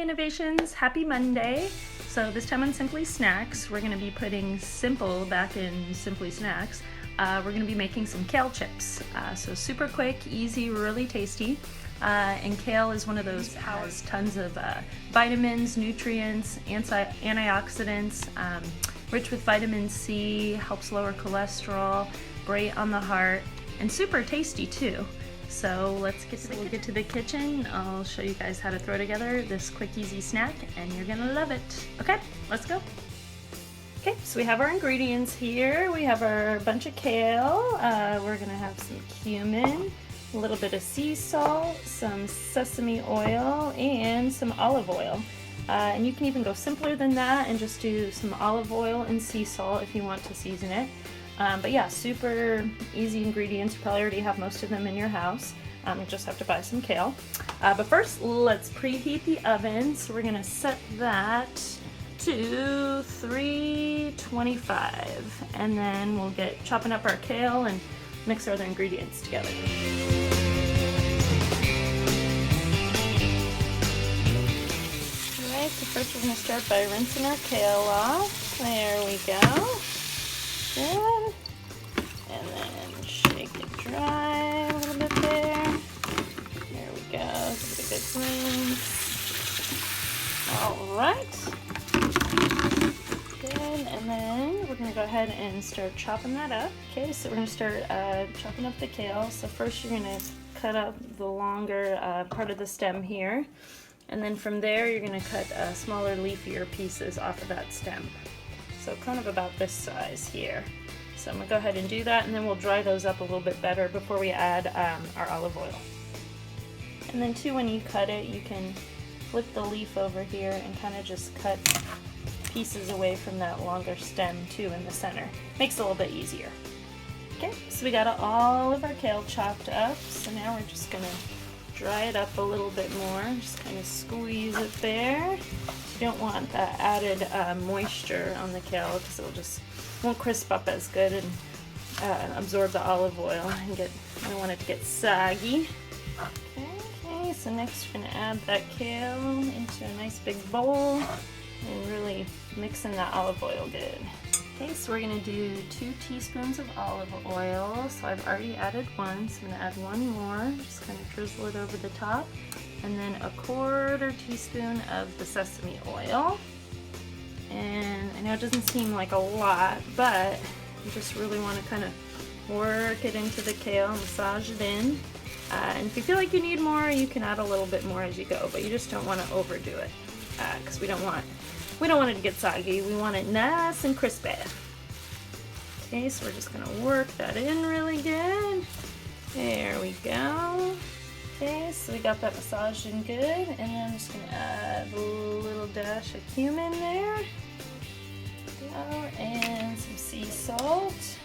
Innovations, happy Monday. So this time on Simply Snacks, we're going to be putting simple back in Simply Snacks. We're going to be making some kale chips. So super quick, easy, really tasty. And kale is one of those has tons of vitamins, nutrients, antioxidants, rich with vitamin C, helps lower cholesterol, great on the heart, and super tasty too. So let's get to the kitchen. I'll show you guys how to throw together this quick, easy snack, and you're gonna love it. Okay, let's go. Okay, so we have our ingredients here. We have our bunch of kale. We're gonna have some cumin, a little bit of sea salt, some sesame oil, and some olive oil. And you can even go simpler than that and just do some olive oil and sea salt if you want to season it. But yeah, super easy ingredients. You probably already have most of them in your house. You just have to buy some kale. But first, let's preheat the oven. So we're gonna set that to 325, and then we'll get chopping up our kale and mix our other ingredients together. Alright, so first we're gonna start by rinsing our kale off. There we go. Good. And then shake it dry a little bit there. There we go. Give it a good rinse. Alright. Good. And then we're going to go ahead and start chopping that up. Okay, so we're going to start chopping up the kale. So first you're going to cut up the longer part of the stem here. And then from there you're going to cut smaller, leafier pieces off of that stem. So kind of about this size here. So I'm going to go ahead and do that, and then we'll dry those up a little bit better before we add our olive oil. And then too, when you cut it, you can flip the leaf over here and kind of just cut pieces away from that longer stem too in the center. Makes it a little bit easier. Okay, so we got all of our kale chopped up, so now we're just going to dry it up a little bit more. Just kind of squeeze it there. You don't want that added moisture on the kale because it won't crisp up as good and absorb the olive oil and I don't want it to get saggy. Okay, so next we're going to add that kale into a nice big bowl and really mix in that olive oil good. Okay, so we're going to do 2 teaspoons of olive oil. So I've already added one, so I'm going to add one more. Just kind of drizzle it over the top. And then 1/4 teaspoon of the sesame oil. And I know it doesn't seem like a lot, but you just really want to kind of work it into the kale, massage it in. And if you feel like you need more, you can add a little bit more as you go, but you just don't want to overdo it because we don't want it to get soggy. We want it nice and crispy. Okay, so we're just going to work that in really good. There we go. Okay, so we got that massaged in good, and then I'm just going to add a little dash of cumin there. And some sea salt.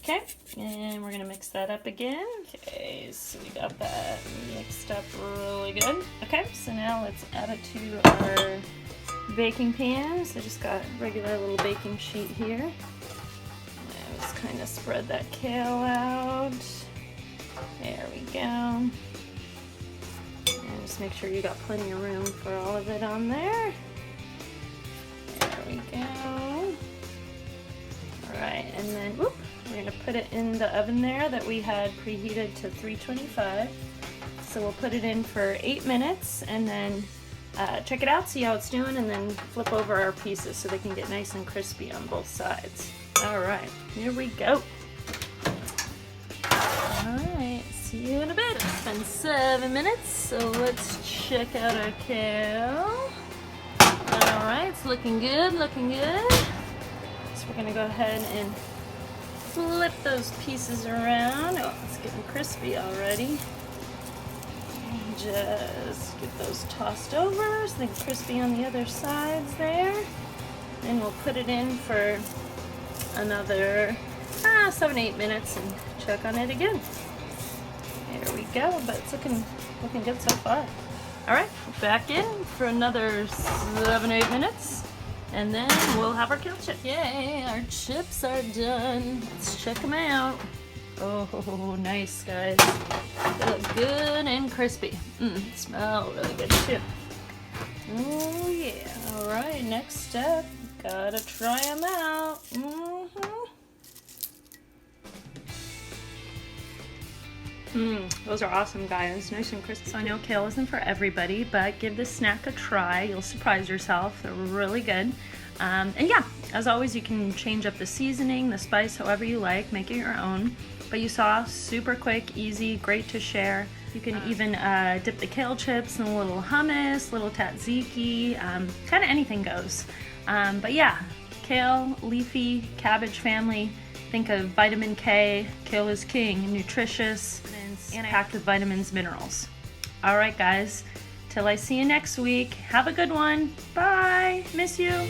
Okay, and we're going to mix that up again. Okay, so we got that mixed up really good. Okay, so now let's add it to our baking pan. So I just got a regular little baking sheet here. And just kind of spread that kale out. There we go. And just make sure you got plenty of room for all of it on there. There we go. Alright, and then we're going to put it in the oven there that we had preheated to 325. So we'll put it in for 8 minutes and then check it out, see how it's doing, and then flip over our pieces so they can get nice and crispy on both sides. Alright, here we go. Alright, see you in a bit. It's been 7 minutes, so let's check out our kale. Alright, it's looking good, looking good. So we're going to go ahead and flip those pieces around. Oh, it's getting crispy already. And just get those tossed over so they're crispy on the other sides there. And we'll put it in for another 7-8 minutes and check on it again. There we go, but it's looking good so far. Alright, back in for another 7-8 minutes, and then we'll have our kale chips. Yay, our chips are done. Let's check them out. Oh, nice, guys. They look good and crispy. Smell really good too. Oh yeah. All right, next step. Gotta try them out. Those are awesome, guys. Nice and crispy. So I know kale isn't for everybody, but give this snack a try. You'll surprise yourself. They're really good. And yeah, as always, you can change up the seasoning, the spice, however you like. Make it your own. But you saw, super quick, easy, great to share. You can even dip the kale chips in a little hummus, little tzatziki, kind of anything goes. But yeah, kale, leafy, cabbage family. Think of vitamin K, kale is king, nutritious, and packed with vitamins, minerals. All right, guys, till I see you next week. Have a good one. Bye. Miss you.